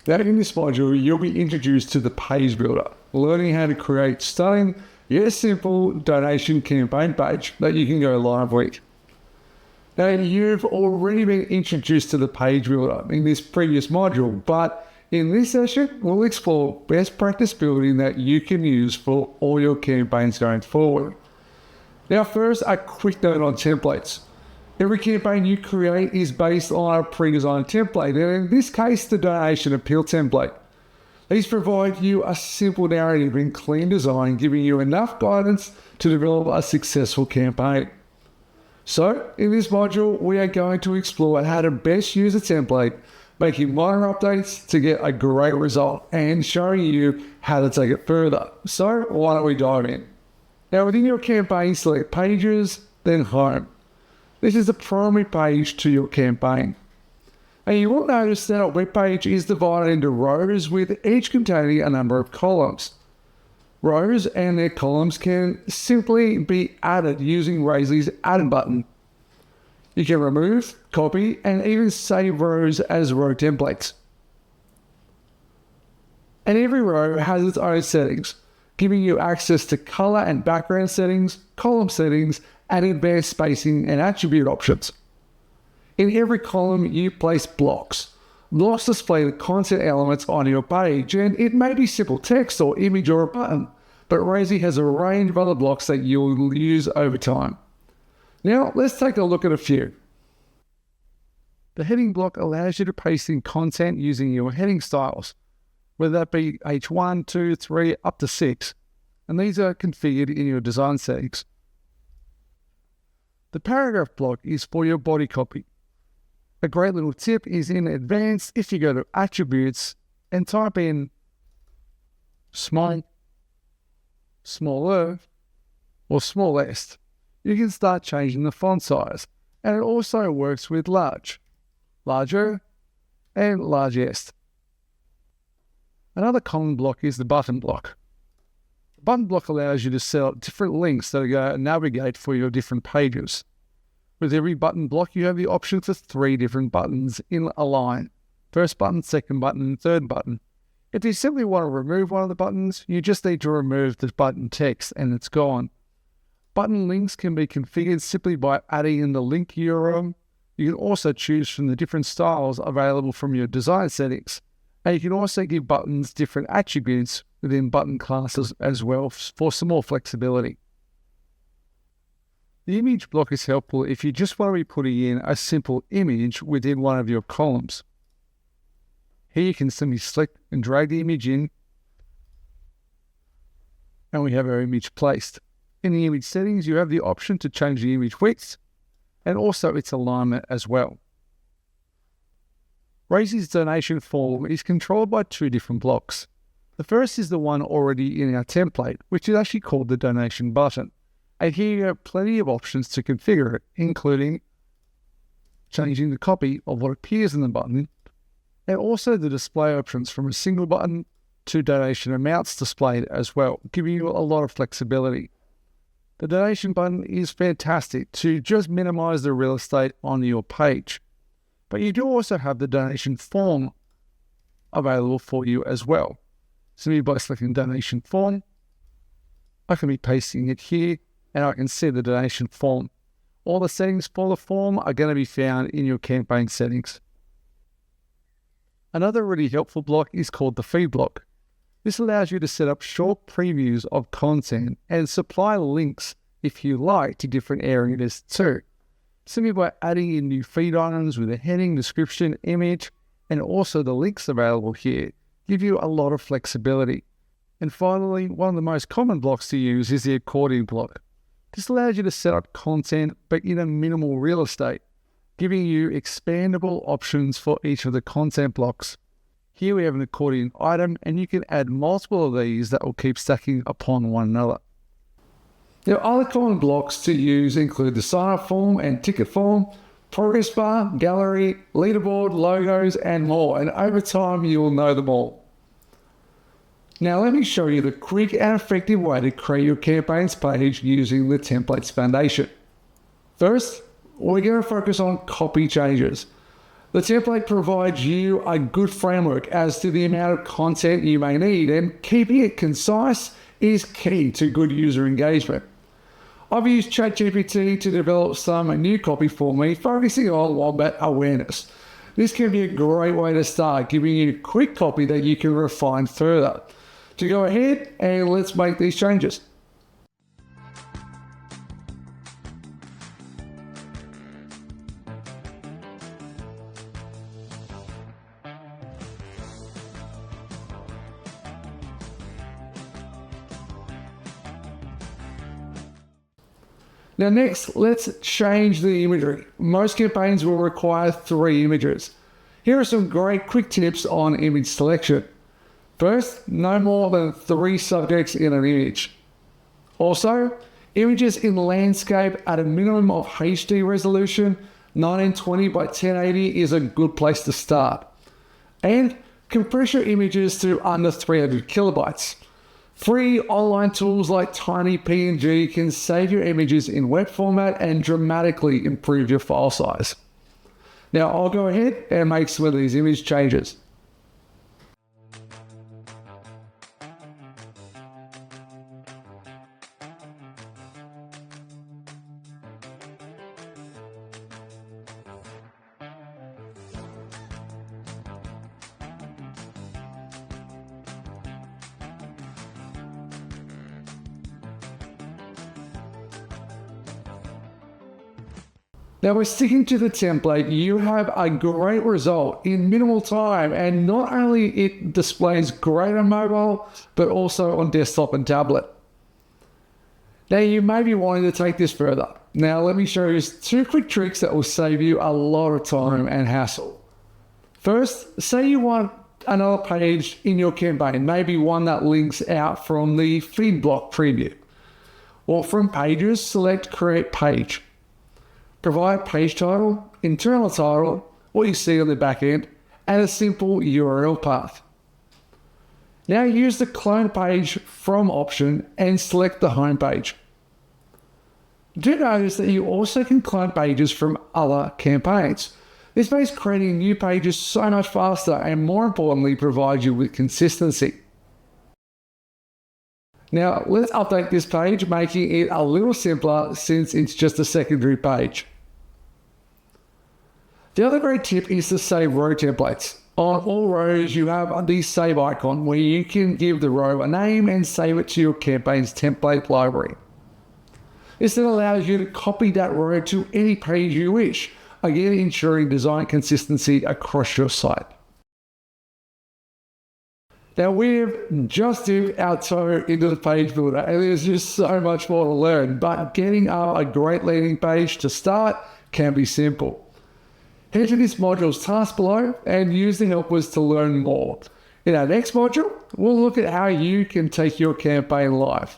Now in this module, you'll be introduced to the page builder, learning how to create stunning yet simple donation campaign page that you can go live with. Now you've already been introduced to the page builder in this previous module, but in this session, we'll explore best practice building that you can use for all your campaigns going forward. Now first, a quick note on templates. Every campaign you create is based on a pre-designed template, and in this case, the donation appeal template. These provide you a simple narrative and clean design, giving you enough guidance to develop a successful campaign. So, in this module, we are going to explore how to best use a template, making minor updates to get a great result, and showing you how to take it further. So, why don't we dive in? Now, within your campaign, select Pages, then Home. This is the primary page to your campaign. And you will notice that a web page is divided into rows, with each containing a number of columns. Rows and their columns can simply be added using Razorly's Add button. You can remove, copy, and even save rows as row templates. And every row has its own settings, giving you access to color and background settings, column settings, and advanced spacing and attribute options. In every column, you place blocks. Blocks display the content elements on your page, and it may be simple text or image or a button, but Razorly has a range of other blocks that you will use over time. Now, let's take a look at a few. The heading block allows you to paste in content using your heading styles, whether that be H1, 2, 3, up to 6, and these are configured in your design settings. The paragraph block is for your body copy. A great little tip is in advance, if you go to Attributes and type in small, smaller, or smallest, you can start changing the font size, and it also works with large, larger, and largest. Another common block is the button block. The button block allows you to set up different links that are going to navigate for your different pages. With every button block, you have the option for 3 different buttons in a line. First button, second button, and third button. If you simply want to remove one of the buttons, you just need to remove the button text and it's gone. Button links can be configured simply by adding in the link URL. You can also choose from the different styles available from your design settings. And you can also give buttons different attributes within button classes as well for some more flexibility. The image block is helpful if you just want to be putting in a simple image within one of your columns. Here you can simply select and drag the image in, and we have our image placed. In the image settings, you have the option to change the image width and also its alignment as well. Razorly's donation form is controlled by 2 different blocks. The first is the one already in our template, which is actually called the donation button. And here you have plenty of options to configure it, including changing the copy of what appears in the button, and also the display options from a single button to donation amounts displayed as well, giving you a lot of flexibility. The donation button is fantastic to just minimize the real estate on your page. But you do also have the donation form available for you as well. Simply by selecting donation form, I can be pasting it here and I can see the donation form. All the settings for the form are going to be found in your campaign settings. Another really helpful block is called the feed block. This allows you to set up short previews of content and supply links, if you like, to different areas too. Simply by adding in new feed items with a heading, description, image, and also the links available here, give you a lot of flexibility. And finally, one of the most common blocks to use is the accordion block. This allows you to set up content but in a minimal real estate, giving you expandable options for each of the content blocks. Here we have an accordion item, and you can add multiple of these that will keep stacking upon one another. Now, other common blocks to use include the sign-up form and ticket form, progress bar, gallery, leaderboard, logos, and more, and over time you will know them all. Now let me show you the quick and effective way to create your campaigns page using the Templates Foundation. First, we're going to focus on copy changes. The template provides you a good framework as to the amount of content you may need, and keeping it concise is key to good user engagement. I've used ChatGPT to develop some new copy for me, focusing on wombat awareness. This can be a great way to start, giving you a quick copy that you can refine further. To go ahead and let's make these changes. Now next, let's change the imagery. Most campaigns will require 3 images. Here are some great quick tips on image selection. First, no more than 3 subjects in an image. Also, images in landscape at a minimum of HD resolution, 1920 by 1080 is a good place to start. And compress your images to under 300 kilobytes. Free online tools like TinyPNG can save your images in web format and dramatically improve your file size. Now I'll go ahead and make some of these image changes. Now we're sticking to the template. You have a great result in minimal time, and not only it displays great on mobile, but also on desktop and tablet. Now you may be wanting to take this further. Now let me show you 2 quick tricks that will save you a lot of time and hassle. First, say you want another page in your campaign, maybe one that links out from the feed block preview. Well, from Pages, select Create Page. Provide page title, internal title, what you see on the back end, and a simple URL path. Now use the Clone Page From option and select the home page. Do notice that you also can clone pages from other campaigns. This makes creating new pages so much faster and, more importantly, provides you with consistency. Now let's update this page, making it a little simpler since it's just a secondary page. The other great tip is to save row templates. On all rows, you have the save icon where you can give the row a name and save it to your campaign's template library. This then allows you to copy that row to any page you wish, again ensuring design consistency across your site. Now we've just dipped our toe into the page builder, and there's just so much more to learn, but getting up a great landing page to start can be simple. Head to this module's task below and use the helpers to learn more. In our next module, we'll look at how you can take your campaign live.